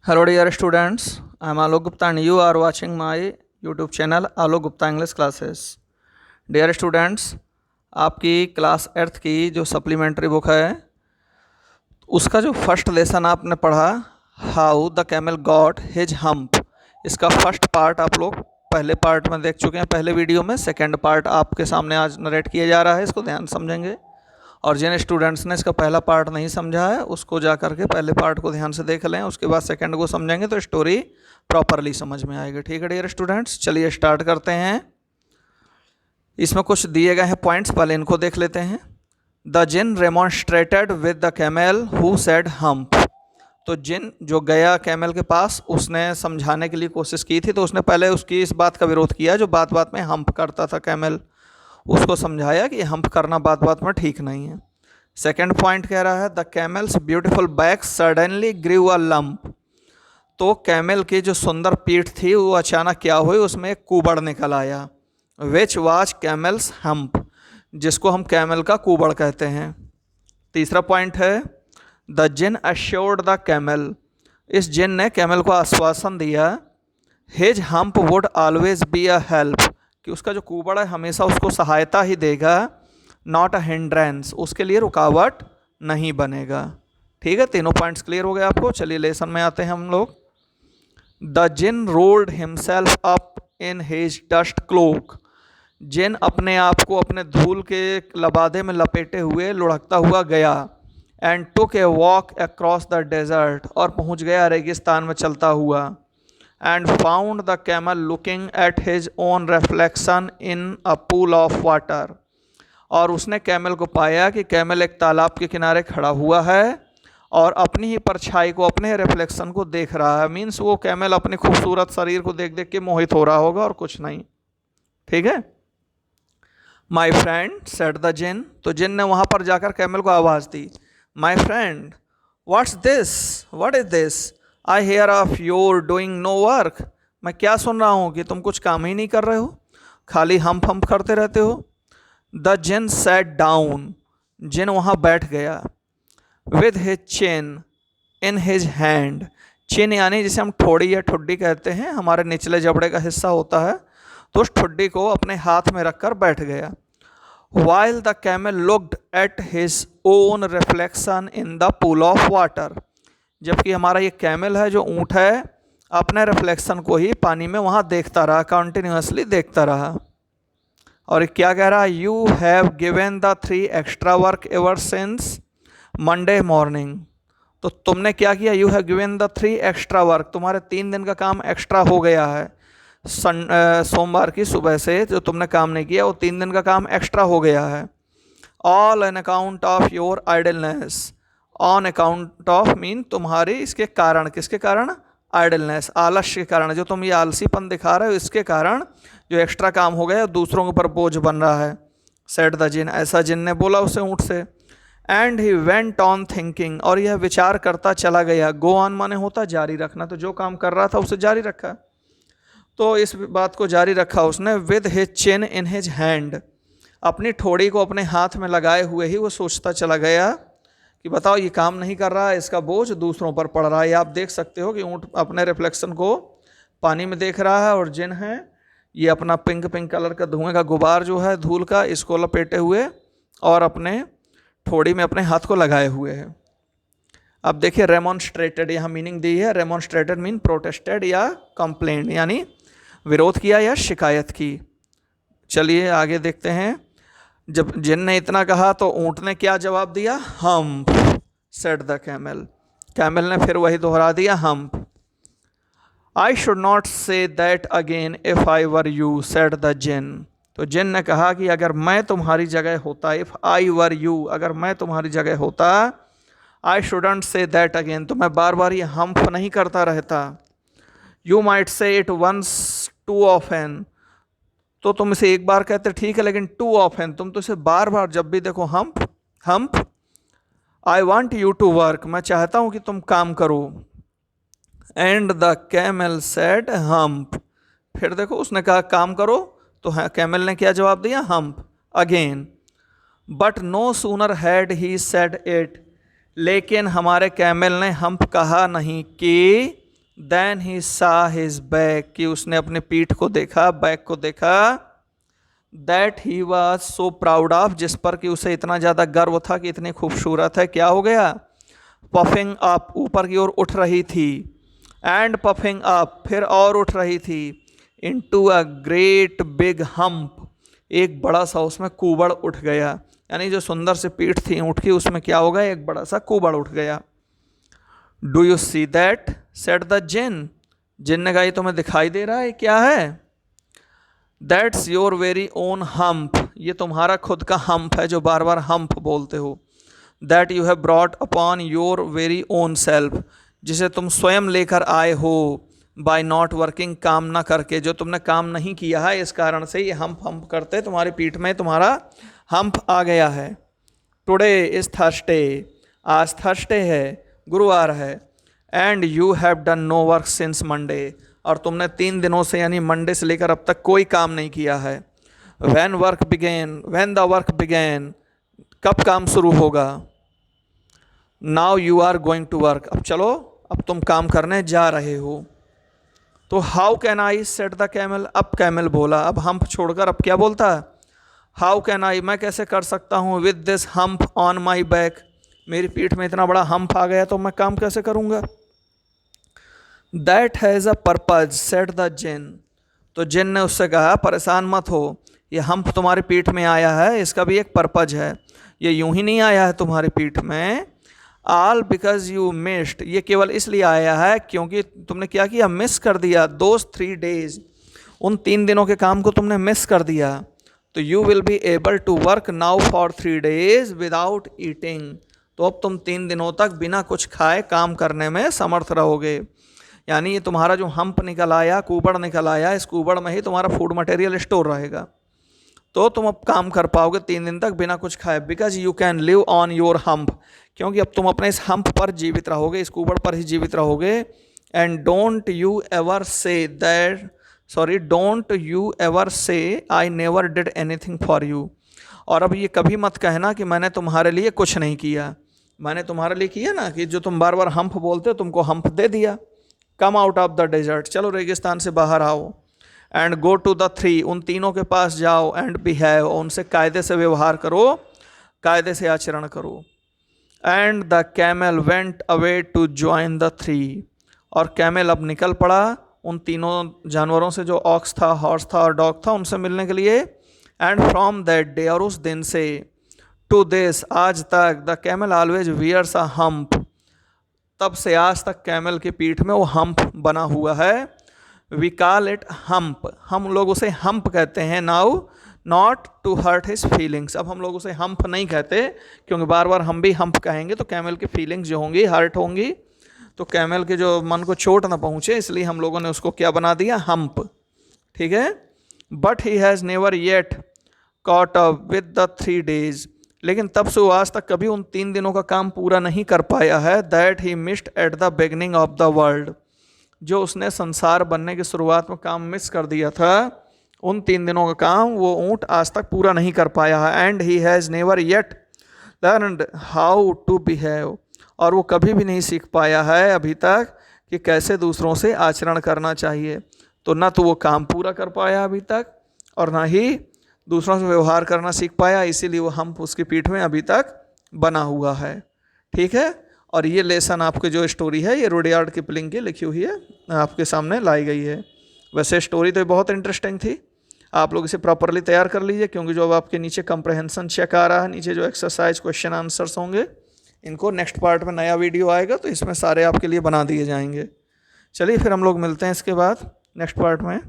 Hello dear students, I am Alok Gupta and you are watching my YouTube channel Alok Gupta English Classes. Dear students, आपकी class 8th की जो supplementary book है उसका जो first lesson आपने पढ़ा how the camel got his hump, इसका first part आप लोग पहले पार्ट में देख चुके हैं पहले वीडियो में। सेकंड पार्ट आपके सामने आज नरेट किया जा रहा है, इसको ध्यान समझेंगे। और जिन स्टूडेंट्स ने इसका पहला पार्ट नहीं समझा है उसको जा कर के पहले पार्ट को ध्यान से देख लें, उसके बाद सेकंड को समझेंगे तो स्टोरी प्रॉपरली समझ में आएगी। ठीक है डियर स्टूडेंट्स, चलिए स्टार्ट करते हैं। इसमें कुछ दिए गए हैं पॉइंट्स, पहले इनको देख लेते हैं। The Djinn remonstrated with the camel who said hump, तो जिन जो गया कैमल के पास उसने समझाने के लिए कोशिश की थी, तो उसने पहले उसकी इस बात का विरोध किया जो बात बात में हम्प करता था कैमल, उसको समझाया कि हम्प करना बात बात में ठीक नहीं है। सेकंड पॉइंट कह रहा है the camel's beautiful back suddenly grew a lump, तो कैमल की जो सुंदर पीठ थी वो अचानक क्या हुई, उसमें एक कुबड़ निकल आया। विच वाज कैमल्स हम्प, जिसको हम कैमल का कुबड़ कहते हैं। तीसरा पॉइंट है the jinn assured the camel, इस जिन ने कैमल को आश्वासन दिया his hump would always be a help, कि उसका जो कुबड़ है हमेशा उसको सहायता ही देगा, नॉट अ हिंड्रेंस, उसके लिए रुकावट नहीं बनेगा। ठीक है, तीनों पॉइंट्स क्लियर हो गए आपको। चलिए लेसन में आते हैं हम लोग। The Djinn rolled himself up in his dust cloak, जिन अपने आप को अपने धूल के लबादे में लपेटे हुए लुढ़कता हुआ गया। And took a walk across the desert, और पहुंच गया रेगिस्तान में चलता हुआ। And found the camel looking at his own reflection in a pool of water, और उसने कैमल को पाया कि कैमल एक तालाब के किनारे खड़ा हुआ है और अपनी ही परछाई को, अपने रिफ्लेक्शन को देख रहा है। मीन्स वो कैमल अपने खूबसूरत शरीर को देख देख के मोहित हो रहा होगा और कुछ नहीं। ठीक है। My friend said the Djinn, तो जिन ने वहाँ पर जाकर कैमल को आवाज़ दी, my friend what's this, what is this, I hear of your doing no work, मैं क्या सुन रहा हूँ कि तुम कुछ काम ही नहीं कर रहे हो, खाली हम्प हम्प करते रहते हो। द जिन सैट डाउन, जिन वहाँ बैठ गया। With his chin in his hand, chin यानी जिसे हम ठोड़ी या ठुड्डी कहते हैं, हमारे निचले जबड़े का हिस्सा होता है, तो उस ठुड्डी को अपने हाथ में रखकर बैठ गया। While the camel looked at his own reflection in the pool of water, जबकि हमारा ये कैमल है जो ऊँट है, अपने रिफ्लेक्शन को ही पानी में वहाँ देखता रहा, कंटिन्यूसली देखता रहा। और क्या कह रहा है, you have given the 3 extra work ever since Monday morning, तो तुमने क्या किया, you have given the 3 extra work, तुम्हारे 3 दिन का काम एक्स्ट्रा हो गया है। सोमवार की सुबह से जो तुमने काम नहीं किया वो 3 दिन का काम एक्स्ट्रा हो गया है। All an account of your idleness, on account of mean तुम्हारी इसके कारण, किसके कारण, आइडलनेस, आलस्य के कारण, जो तुम ये आलसीपन दिखा रहे हो इसके कारण जो एक्स्ट्रा काम हो गया दूसरों के ऊपर बोझ बन रहा है। सेड द जिन, ऐसा जिन ने बोला उसे ऊँट से। And he went on thinking, और यह विचार करता चला गया। गो ऑन माने होता जारी रखना, तो जो काम कर रहा था उसे जारी रखा, तो इस बात को जारी रखा उसने। With his chin in his hand, अपनी ठोड़ी को अपने हाथ में लगाए हुए ही वो सोचता चला गया कि बताओ ये काम नहीं कर रहा है, इसका बोझ दूसरों पर पड़ रहा है। आप देख सकते हो कि ऊँट अपने रिफ्लेक्शन को पानी में देख रहा है, और जिन है ये अपना पिंक पिंक कलर का धुएं का गुबार जो है धूल का, इसको लपेटे हुए और अपने ठोड़ी में अपने हाथ को लगाए हुए है। अब देखिए रेमॉन्स्ट्रेटेड यहाँ मीनिंग दी है। रेमॉन्स्ट्रेटेड मीन प्रोटेस्टेड या कंप्लेंट, यानी विरोध किया या शिकायत की। चलिए आगे देखते हैं। जब जिन ने इतना कहा तो ऊँट ने क्या जवाब दिया, hump, said the camel, camel ने फिर वही दोहरा दिया, hump. I should not say that again if I were you, said the Djinn, तो जिन ने कहा कि अगर मैं तुम्हारी जगह होता, इफ़ आई वर यू, अगर मैं तुम्हारी जगह होता, I shouldn't say that again, तो मैं बार बार ये हम्प नहीं करता रहता। You might say it once too often, तो तुम इसे एक बार कहते ठीक है, लेकिन टू ऑफन, तुम तो इसे बार बार जब भी देखो hump hump. I want you to work, मैं चाहता हूँ कि तुम काम करो। And the camel said hump, फिर देखो उसने कहा काम करो, तो कैमल ने क्या जवाब दिया, hump again. But no sooner had he said it, लेकिन हमारे कैमल ने हम्प कहा नहीं कि देन ही सा हिज बैक, कि उसने अपने पीठ को देखा, बैक को देखा, that he was so proud of, जिस पर कि उसे इतना ज़्यादा गर्व था कि इतनी खूबसूरत है, क्या हो गया, पफिंग अप, ऊपर की ओर उठ रही थी, एंड पफिंग अप, फिर और उठ रही थी, into a great big hump, एक बड़ा सा उसमें कुबड़ उठ गया, यानी जो सुंदर सी पीठ थी ऊँट की, उसमें क्या हो गया, एक बड़ा सा कुबड़ उठ गया। Do you see that, said the Djinn, जिन ने कहा ये तुम्हें दिखाई दे रहा है, क्या है, that's your very own hump, ये तुम्हारा खुद का हम्प है, जो बार बार हम्प बोलते हो, that you have brought upon your very own self, जिसे तुम स्वयं लेकर आए हो, बाय नॉट वर्किंग, काम ना करके, जो तुमने काम नहीं किया है इस कारण से ये हम्प हम्प करते तुम्हारी पीठ में तुम्हारा हम्प आ गया है। टुडे इज थर्सडे, आज थर्सडे है, गुरुवार है, and you have done no work since Monday, और तुमने 3 दिनों से यानी मंडे से लेकर अब तक कोई काम नहीं किया है। When work begin, when the work begin, कब काम शुरू होगा, now you are going to work, अब चलो अब तुम काम करने जा रहे हो। तो how can I, said the camel, अब कैमल बोला, अब हम्प छोड़कर अब क्या बोलता है, हाउ कैन आई, मैं कैसे कर सकता हूँ, with this hump on my back, मेरी पीठ में इतना बड़ा हम्प आ गया तो मैं काम कैसे करूँगा। That has a purpose, said the Djinn, तो जिन ने उससे कहा परेशान मत हो, ये हम्प तुम्हारी पीठ में आया है, इसका भी एक पर्पज है, ये यूं ही नहीं आया है तुम्हारी पीठ में, ऑल बिकॉज यू मिस्ड, ये केवल इसलिए आया है क्योंकि तुमने क्या किया, मिस कर दिया, दोज 3 days, उन 3 दिनों के काम को तुमने मिस कर दिया। तो you will be able to work now for 3 days without eating, तो अब तुम 3 दिनों तक बिना कुछ खाए काम करने में समर्थ रहोगे, यानी ये तुम्हारा जो हम्प निकल आया, कुबड़ निकल आया, इस कुबड़ में ही तुम्हारा फूड मटेरियल स्टोर रहेगा, तो तुम अब काम कर पाओगे 3 दिन तक बिना कुछ खाए, because you can live on your hump, क्योंकि अब तुम अपने इस हम्प पर जीवित रहोगे, इस कुबड़ पर ही जीवित रहोगे। And don't you ever say that, sorry, don't you ever से I never did anything for you, और अब ये कभी मत कहना कि मैंने तुम्हारे लिए कुछ नहीं किया, मैंने तुम्हारे लिए किया ना, कि जो तुम बार बार हम्प बोलते हो तुमको हम्प दे दिया। Come out of the desert, चलो रेगिस्तान से बाहर आओ, एंड गो टू द 3, उन तीनों के पास जाओ, एंड बिहेव, उनसे कायदे से व्यवहार करो, कायदे से आचरण करो। And the camel went away to join the 3, और कैमल अब निकल पड़ा उन तीनों जानवरों से, जो ऑक्स था, हॉर्स था और डॉग था, उनसे मिलने के लिए। एंड फ्रॉम दैट डे, और उस दिन से, टू दिस, आज तक, the camel always wears a hump, तब से आज तक कैमल की पीठ में वो हम्प बना हुआ है। वी कॉल इट हम्प, हम लोग उसे हम्प कहते हैं। Now not to hurt his feelings, अब हम लोग उसे हम्प नहीं कहते, क्योंकि बार बार हम भी हम्प कहेंगे तो कैमल की फीलिंग्स जो होंगी हर्ट होंगी, तो कैमल के जो मन को चोट ना पहुँचे, इसलिए हम लोगों ने उसको क्या बना दिया, हम्प, ठीक है। But he has never yet caught up with the 3 days, लेकिन तब से वो आज तक कभी उन 3 दिनों का काम पूरा नहीं कर पाया है। That he missed at the beginning of the world, जो उसने संसार बनने की शुरुआत में काम मिस कर दिया था, उन 3 दिनों का काम वो ऊँट आज तक पूरा नहीं कर पाया है। And he has never yet learned how to behave, और वो कभी भी नहीं सीख पाया है अभी तक कि कैसे दूसरों से आचरण करना चाहिए। तो ना तो वो काम पूरा कर पाया अभी तक, और ना ही दूसरों से व्यवहार करना सीख पाया, इसीलिए वो हम्प उसकी पीठ में अभी तक बना हुआ है, ठीक है। और ये लेसन आपके जो स्टोरी है, ये रुडयार्ड किपलिंग की लिखी हुई है, आपके सामने लाई गई है। वैसे स्टोरी तो बहुत इंटरेस्टिंग थी, आप लोग इसे प्रॉपरली तैयार कर लीजिए, क्योंकि जो अब आपके नीचे कंप्रहेंशन चेक आ रहा है, नीचे जो एक्सरसाइज क्वेश्चन आंसर्स होंगे, इनको नेक्स्ट पार्ट में नया वीडियो आएगा तो इसमें सारे आपके लिए बना दिए जाएंगे। चलिए फिर हम लोग मिलते हैं इसके बाद नेक्स्ट पार्ट में।